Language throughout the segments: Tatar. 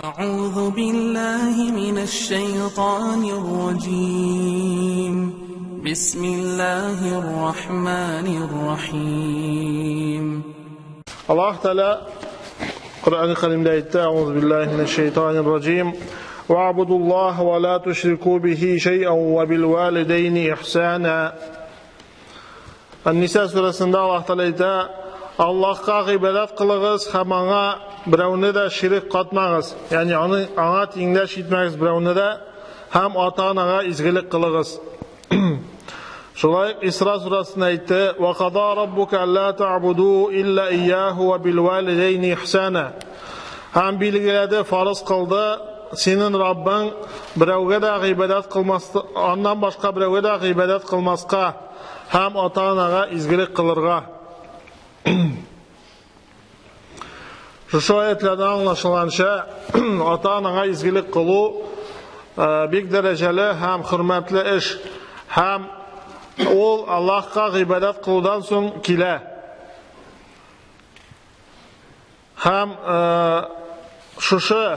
أعوذ بالله من الشيطان الرجيم بسم الله الرحمن الرحيم الله تعالى قرآن الكريم دايت أعوذ بالله من الشيطان الرجيم واعبدوا الله ولا تشركوا به شيئا وبالوالدين إحسانا النساء surasında Allah Teala ayta Allah'a ibadat kılığız hem ona birovni da şirk katmağız. Yani ona tengdosh etmağız birovni da hem ata-onaga izgilik kılığız. Şulay İsra surasında aytdi: "Ve qada rabbuka alla ta'budu illa iyyahu ve bil valideyni ihsana." Hem bilgiledi, farz kıldı. Senin Rabbin birovga da ibadat kılmasqa, ondan başka birovga da ibadat kılmasqa, hem ata-onaga izgilik kılırga. Şu ayetlerden anlaşılanca ata-onaga izgilik kılu bek dereceli hem hürmetli iş, hem ol Allah'a ibadat kılıdan son kile, hem şuşu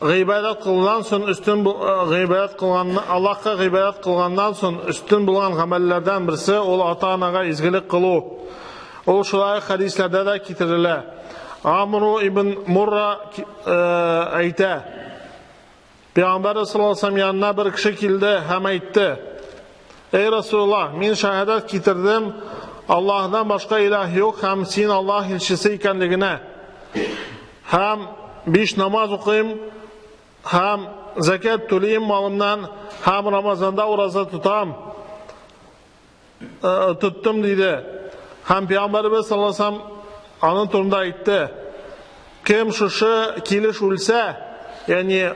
gıybadat kılınan son üstün gıybadat kılgan Allah'a gıybadat kılgandan son üstün bulan amellerden birisi ol ata-onaga izgilik kılu. Ol şulay hadislerde de kitirilir. Amr ibn Murra ayta: Peygamber sallallahu aleyhi ve sellem yanına bir kişi keldi hem aytdi: "Ey Resulullah, men shahadat getirdim Allah'dan başka ilah yok, hem sen Allah elçisi ekanligine, hem 5 namaz okuyayım, hem zakat to'layim malımdan, hem Ramazanda oruza tuttum" dedi. Hem Peygamberimiz sallallahu aleyhi ve sellem onun turunda aytdi: "Kim şuşu kelish o'lsa, yani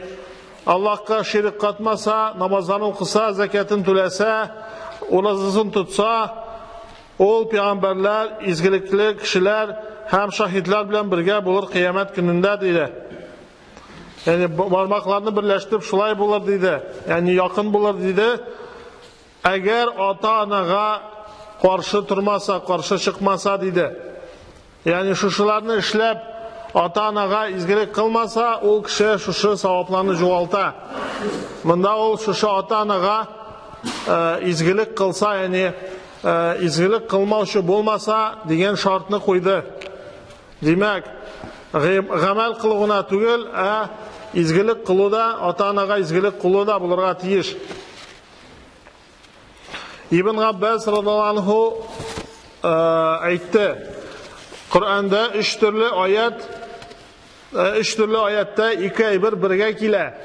Allah'a şirk katmasa, namazlarını okusa, zakatını to'lasa, orucasını tutsa, ol peygamberler, izgilikli kişiler hem şahitler bilen birge bulur kıyamet gününde" dedi. Yani parmaklarını birleştirip şulay bulur dedi. Yani yakın bulur dedi. Eğer ata-onaga karşı durmasa, karşı çıkmasa dedi. Yani şuşularını işlep ata-onaga izgilik kılmasa, o kişi şuşu savaplarını joğalta. Bunda ol şuşu ata-onaga izgilik kılsa, yani izgilik kılmauçu bulmasa degen şartını koydu. Demek, gamel kılığına tügül, izgilik kılı da, ata-onaga izgilik kılı da bulurga tiyiş. İbn Abbas radıyallahu anhu aytdi: Kur'an'da 3 türlü ayette 2 aybir birge kile.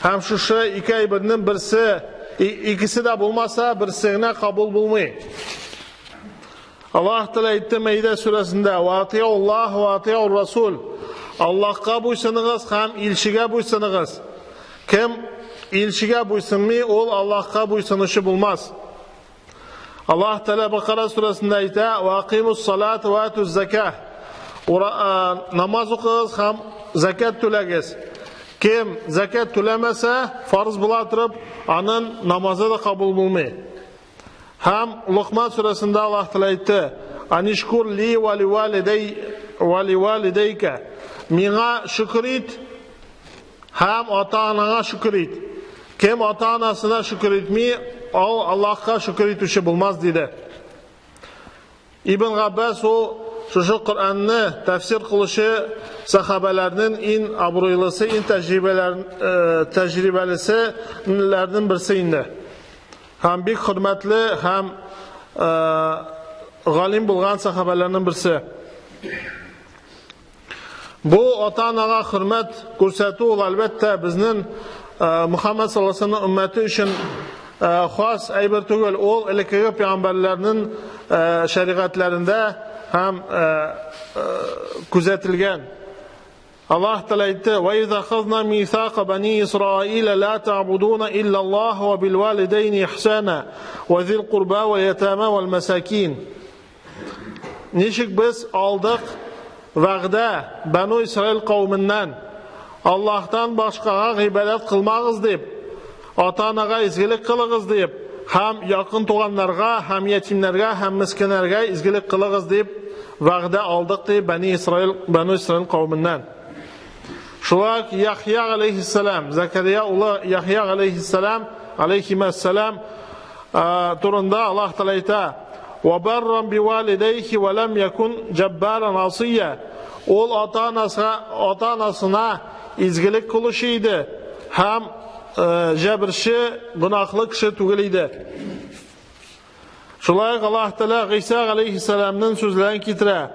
Hem şu 2 aybirinin birisi, ikisi de bulmasa birisine kabul bulmuyor. Allah Teala aytdi Maide suresinde: "Ve ati'ullah ve ati'ur Rasul." Allah'a buysununuz hem elçiga buysununuz. Kim elçiga buysunmuyor, ol Allah'a buysunuşu bulmaz. Allah Teala Bakara suresinde aytdi: "Ve aqimus salat ve atuz zakah." Namaz okuyunuz hem zakat to'lagiz. Kim zakat to'lamasa, farz bulatırıp, onun namazı da kabul bulmuyor. Hem Luqman suresinde Allah Teala aytdi: "Anishkur li ve li valideyke." Mina şükür et, hem ata-onana şükür et. Kim ata-onasına şükür etmiyor, Allah'a şükür etuşu bulmaz dedi. İbn Abbas o şu Kur'an'ı tefsir kılışı sahabelerinin en abruylusu, en tecrübelisilerden birisiydi. Hem bir hürmetli hem galim bulgan sahabelerinin birisi. Bu ata-onaga hürmet ko'rsatuv albatta bizning Muhammed sallallahu aleyhi ve sellem ümmeti için xos aybir tugul. O ilkigi peygamberlerinin şeriatlarında hem kuzatilgan. Allah Teala aytdi: "Ve iza akhadna mithaqa bani İsrail la ta'buduna illa Allah ve bil valideyni ihsana ve zil qurba ve yetama vel masakin." Nişik biz aldık va'da Banu İsrail kavminden Allah'tan başkaga ibadat kılmağız deyip, ata-onaga izgilik kılığız deyip, hem yakın tuğanlarga, hem yetimlerge, hem miskinlerge izgilik kılığız deyip va'da aldık deyip Banu İsrail kavminden. Шулай Яхья алейхиссалам, Закария улы Яхья алейхиссалам, турында Аллах Таала әйтә: "Ва барран бивалидейхи ва лам якун джаббаран асия". Ол ата-анасына изгелек кылучы иде һәм җәберче, гынахлы кеше түгел иде. Шулай Аллаһ Таала Гыйса алейхиссаламның сүзләрен китерә: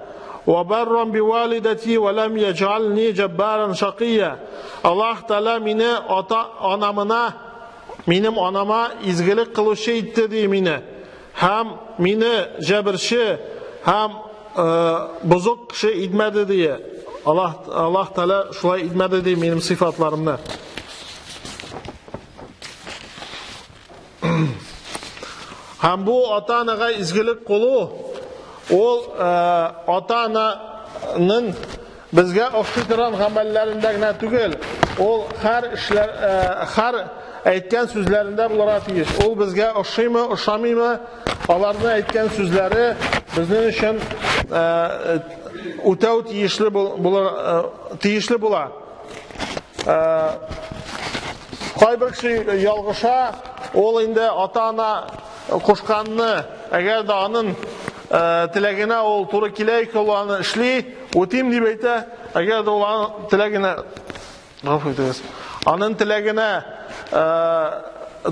"Ва барран бивалидати ва лам яджални джаббаран шакия". Аллаһ Таала минем анама изгелек кылучы итте ди мине, һәм мине җәберче һәм бозык кеше итмәде ди. Аллаһ Таала шулай итмәде ди минем сыйфатларымны. Һәм бу ата-анага изгелек кылу, ул ата-ананың безгә охшый торган гамәлләрендә генә түгел, ул һәр әйткән сүзләрендә булырга тиеш. Ул безгә охшыймы, охшамыймы, аларның әйткән сүзләре безнең өчен үтәү тиешле була. Кайбер кеше ялгыша, ул инде ата-ана кушканны, әгәр дә аның теләгенә ул туры килә икән, ул аны эшли, үтим дип әйтә. Әгәр дә ул аның теләгенә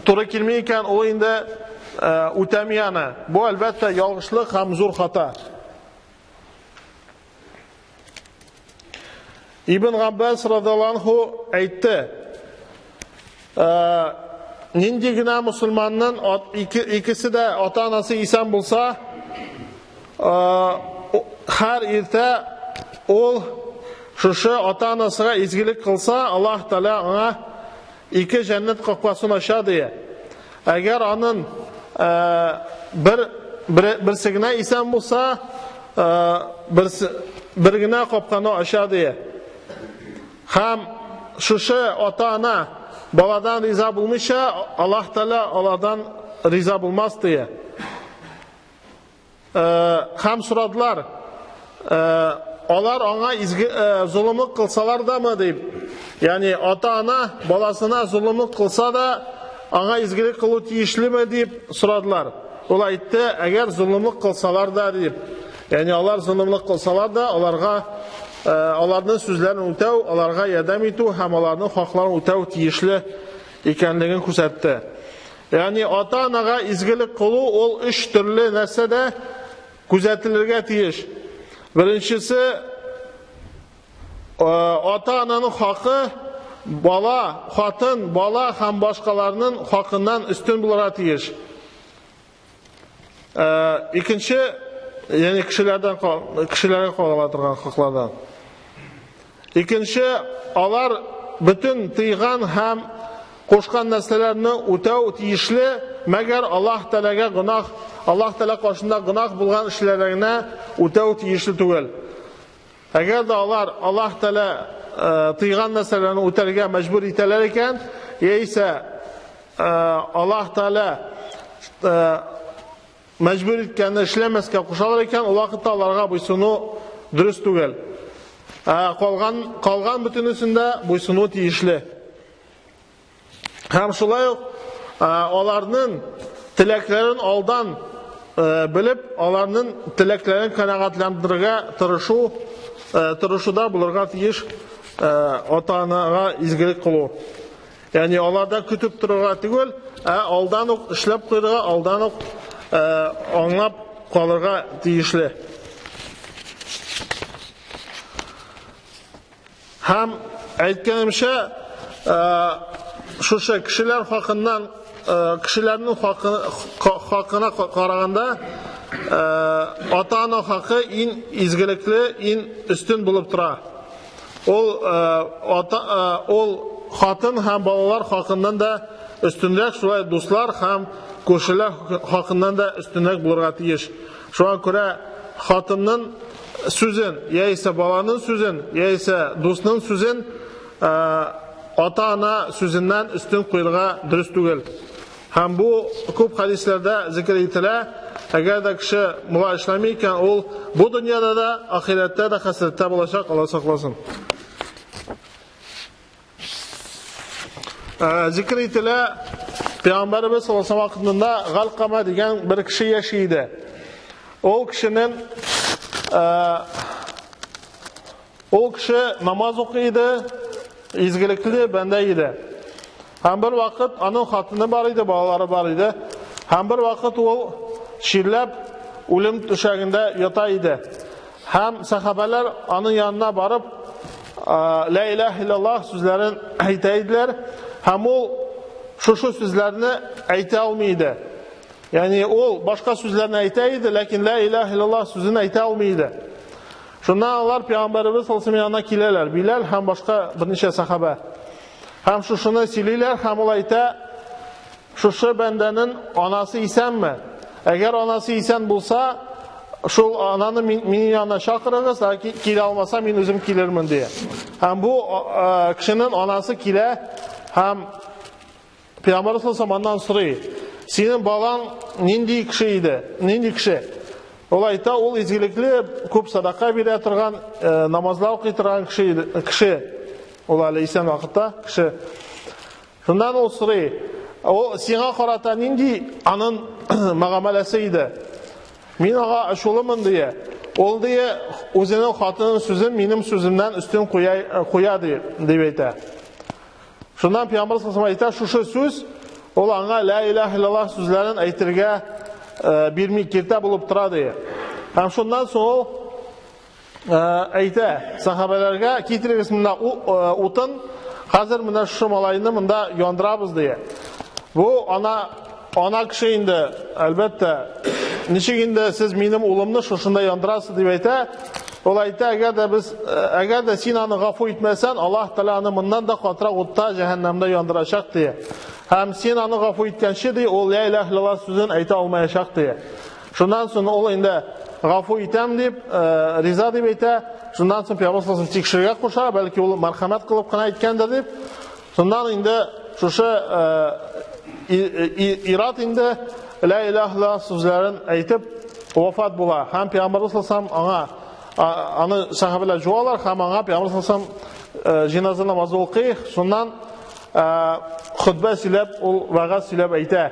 туры килмәй икән, ул инде үтәми аны. Бу әлбәттә ялгышлык һәм зур хата. Ибн Габбас радиллаһу анһу әйтте: нинди генә мусульманның икесе дә ата-анасы исән булса, һәр иртә ул шушы ата-анасына изгелек кылса, Аллаһ Таала аңа 2 җәннәт капкасын ача ди. Әгәр аның берсе генә исән булса, бер генә капканы ача ди. Һәм шушы ата-ана баладан риза булмыйча, Аллаһ Таала алардан риза булмас ди. Һәм сорадылар: алар аңа зулымлык кылсалар дамы дип. Ягъни ата-ана баласына зулымлык кылса да, аңа изгелек кылу тиешлеме дип сорадылар. Ул әйтте: әгәр зулымлык кылсалар да дип. Ягъни алар зулымлык кылсалар да, аларның сүзләрен үтәү, аларга ярдәм итү һәм аларның хакларын үтәү тиешле икәнлеген күрсәтте. Ягъни ата-анага изгелек кылу ул 3 төрле нәрсәдә күзәтелергә тиеш. Беренчесе, ата-ананың хакы бала, хатын, бала һәм башкаларның хакыннан үстен булырга тиеш. Икенче, ягъни кешеләргә кагыла торган хаклардан. Икенче, алар бүтән тыйган һәм кушкан нәрсәләрне үтәү тиешле, мәгәр Аллаһ Таалага гынах, Аллаһ Таала каршында гынах булган эшләренә үтәү тиешле түгел. Әгәр дә алар Аллаһ Таала тыйган нәрсәләрне үтәргә мәҗбүр итәләр икән, яисә Аллаһ Таала мәҗбүр иткәнне эшләмәскә кушалар икән, ул вакытта аларга буйсыну дөрес түгел. Калган бүтәнесендә буйсыну тиешле. Һәм шулай ук аларның теләкләрен алдан белеп, аларның теләкләрен канәгатьләндерергә тырышуда булырга тиеш ата-анага изгелек кылу. Ягъни аларда көтүп торырга түгел, алдан ук эшләп куярга, алдан ук аңлап калырга тиешле. Һәм әйткәнемчә, шушы кешеләр хакыннан, кешеләрнең хакына караганда, ата-ана хакы иң изгелекле, иң өстен булып тора. Ул хатын һәм балалар хакыннан да өстенрәк, шулай дуслар һәм күршеләр хакыннан да өстенрәк булырга тиеш. Шуңа күрә хатынның сүзен, яисә баланың сүзен, яисә дусның сүзен ата-ана сүзеннән өстен куярга дөрес түгел. Һәм бу күп хадисләрдә зикр ителә. Әгәр дә кеше моңа эшләмәй икән, ул бу дөньяда да, ахирәттә дә хәсрәттә булачак, Алла сакласын. zikr etilen Peygamberimiz sallallahu aleyhi ve sellem hakkında Galkama degan bir kişi yaşaydı. O kişi namaz okuydu, izgilikli bendeydi. Hem bir vakit onun hatını var idi, bağları var idi. Hem bir vakit o şirlep ölüm döşeğinde yataydı. Hem sahabeler onun yanına varıp La ilahe illallah sözlerini aytaydılar. Hem o şu sözlerini ayta almaydı. Yani o başka sözlerini aytaydı, lakin La ilahe illallah sözünü ayta almaydı. Şundan onlar Peygamberimiz sallallahu aleyhi ve sellem yanına kilerler. Bilal hem başka bir neçe sahabe. Hem şunu sililer, hem olayta şu bendenin anası isen mi? Eğer anası isen bulsa, şu ananı minin yanına şakırınız, kile almasa min özüm kilirmin diye. Hem bu kişinin anası kile, hem Peygamber sallallahu aleyhi ve sellem'den senin balan nindi kişiydi, nindi kişi. Olayta ol izgilikli, köp sadaka bire turgan, namazlar okuyturgan kişi. Olayla isen vakitte kişi. Şundan ol soruyor. O siga karata nindi anın mağamelesiydi. Min ağa aşolumun diye. Ol diye özünün hatının sözün benim sözümden üstün koyadı deyip. Şundan Peygamber sallallahu aleyhi ve sellem şu söz ol ana la ilahe illallah sözlerin aytırga bir mikirte bulup turadı. Hem şundan sonra ayta sahabelerge kitiririz mında utun hazır mında şu malayını mında yandırabız diye. Bu ana kişi indi elbette nişiginde siz benim ulumnu şuşunda yandırasız diye ayta. Olayta eğer de sen onu gafu etmesen Allah Teala'nı bundan da katıra utta cehennemde yandıracak diye. Hem sen onu gafu etken şey diye o la ilahe illallah sözünü ayta olmayacak diye. Şundan sonra o indi gafu etem deyip riza deyip ayta. Şundan sonra Peygamber sallallahu aleyhi ve sellem tekşirge koşar, belki o merhamet kılıp kına etkendir deyip. Şundan indi şuşu irat indi la ilahe illallah sözlerin aytıp vefat bula. Hem Peygamber sallallahu aleyhi ve sellem anı sahabeler joğalar, hem ana Peygamber sallallahu aleyhi ve sellem cenaze namazı okuyuq. Şundan hutbe silep, vaaz silep ayta.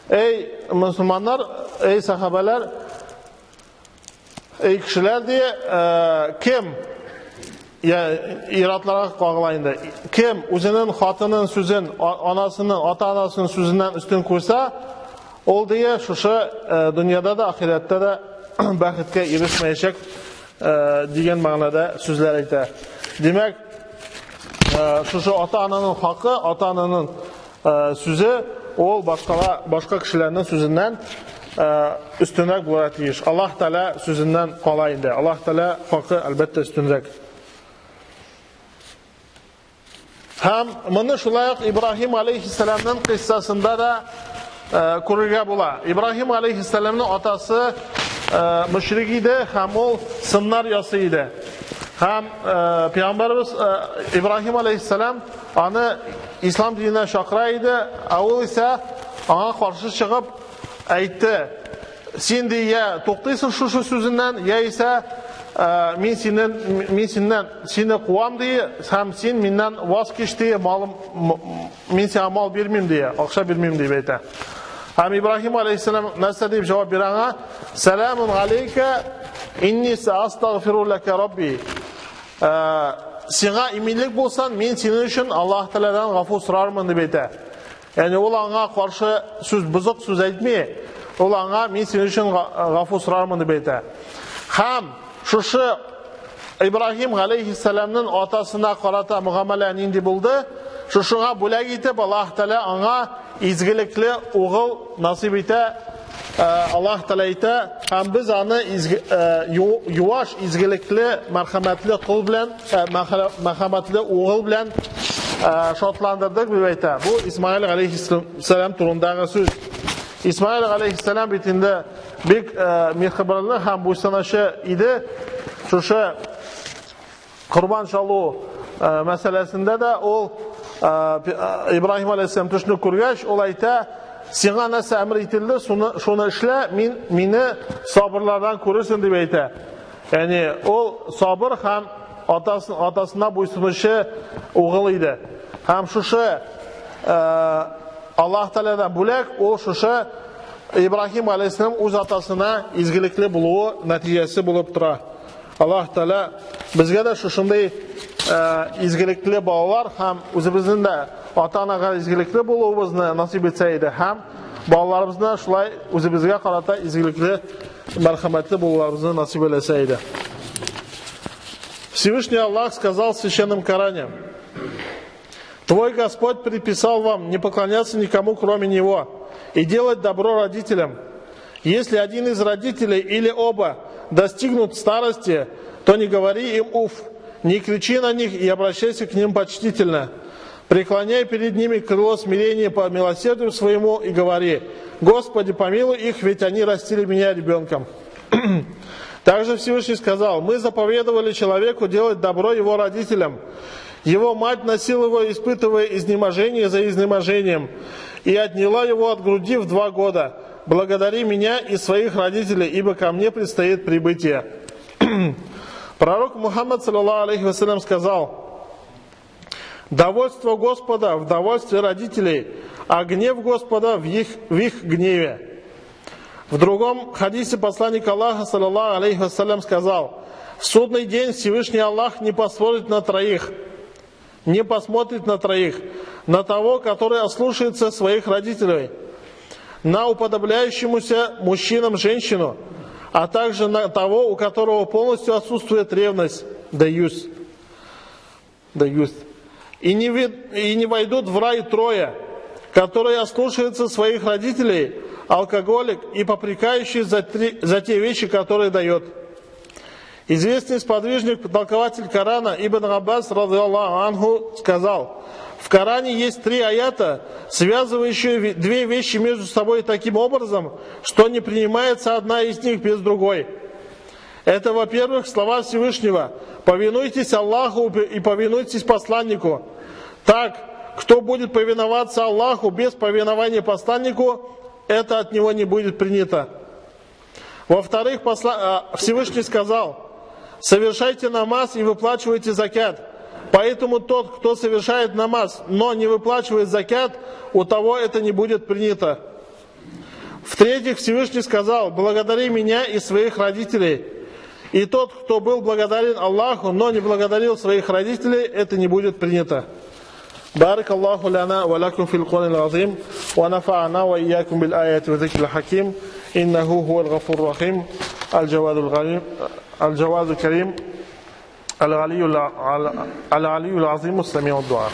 Ey Müslümanlar, ey sahabeler, ey kişiler diye kim iratlara qağılayında kim özünün hatının sözün, anasının, ata-anasının sözünden üstün koysa, ol diye şu dünyada da ahirette de baxtga erişmeyecek degan ma'noda sözler aytadi. Demek şu ata-ananın hakkı, ata-ananın sözü ol başka kişilerin sözünden üstünrek bo'lar tiyish. Allah Teala sözünden qolaydi. Allah Teala hakkı elbette üstünrek. Hem bunu şulayaq İbrahim aleyhisselam'ın kıssasında da ko'rga bo'lar. İbrahim aleyhisselam'ın atası müşrik idi, hem o sınlar yasıydı. Hem Peygamberimiz İbrahim aleyhisselam onu İslam dinine şakraydı. O ise ona karşı çıkıp aytdı. Sen diye to'xtaysan şu sözünden, ya ise men senden seni quvam diye, hem sen menden vaz keç diye, men sana mal bermeyim diye, akşa bermeyim diye aytdı. Hem İbrahim aleyhisselam nasıl deyip cevap verene, selamun aleyke inni seastagfiru leke rabbi. Sana eminlik bolsan, men senin için Allah Teala'dan gafur sorarmın deyip aytdı. Yani ol ona karşı söz buzuk söz aytmay, ol ona men senin için gafur sorarmın deyip aytdı. Hem şu İbrahim aleyhisselam'ın atasına qarata muamele nindi buldu. Şuna bulag etip Allah Teala ona izgilikli oğul nasip ete. Allah Teala ete. Hem biz onu yuvaş izgilikli merhametli kul bilen, merhametli oğul bilen şartlandırdık bir ete. Bu İsmail aleyhisselam turundağı söz. İsmail aleyhisselam bitinde bir mihribarlı hem bu sanaşı idi. Şu kurban çalu meselesinde de o İbrahim aleyhisselam düşünü kurgaş olayta sana nasıl emir etildi şunu işle meni sabırlardan korursun diye ayta. Yani o sabır hem atasına boysunuşu oğluydu. Hem şu Аллах Тааладан бөлек ол шушы Ибрахим алейхиссалам үз атасына изгилекле булуы нәтижесі болып тұра. Аллах Таала бізге де шушындай изгилекле балалар һәм үзебезнең дә ата-анага изгилекле булуыбызны насип итсә иде һәм балаларыбызны шулай үзебезгә карата изгилекле мәрхәмәтле булуларыбызны насип итсә иде. Всевышний Аллах сказал в Священном Коране: «Твой Господь предписал вам не поклоняться никому, кроме Него, и делать добро родителям. Если один из родителей или оба достигнут старости, то не говори им уф, не кричи на них и обращайся к ним почтительно. Преклоняй перед ними крыло смирения по милосердию своему и говори: Господи, помилуй их, ведь они растили меня ребенком». Также Всевышний сказал: «Мы заповедовали человеку делать добро его родителям. Его мать носила его, испытывая изнеможение за изнеможением, и отняла его от груди в 2 года. Благодари меня и своих родителей, ибо ко мне предстоит прибытие». Пророк Мухаммад саллаллаху алейхи вассалям сказал: «Довольство Господа в довольстве родителей, а гнев Господа в их гневе». В другом хадисе посланник Аллаха саллаллаху алейхи вассалям сказал: «В судный день Всевышний Аллах не посмотрит на троих, на того, который ослушается своих родителей, на уподобляющемуся мужчинам женщину, а также на того, у которого полностью отсутствует ревность, даюсь. И не войдут в рай 3, которые ослушаются своих родителей, алкоголик и попрекающий за те вещи, которые дает». Известный сподвижник, толкователь Корана Ибн Аббас радхиаллаху анху сказал: «В Коране есть 3 аята, связывающие 2 вещи между собой таким образом, что не принимается одна из них без другой. Это, во-первых, слова Всевышнего: повинуйтесь Аллаху и повинуйтесь посланнику. Так, кто будет повиноваться Аллаху без повиновения посланнику, это от него не будет принято. Во-вторых, Всевышний сказал: совершайте намаз и выплачивайте закят. Поэтому тот, кто совершает намаз, но не выплачивает закят, у того это не будет принято. В-третьих, Всевышний сказал: благодари меня и своих родителей. И тот, кто был благодарен Аллаху, но не благодарил своих родителей, это не будет принято». بارك الله لنا ولكم في القرآن العظيم ونفعنا وإياكم بالآيات وذكر الحكيم إنه هو الغفور الرحيم الجواد الكريم العلي العظيم السميع الدعاء.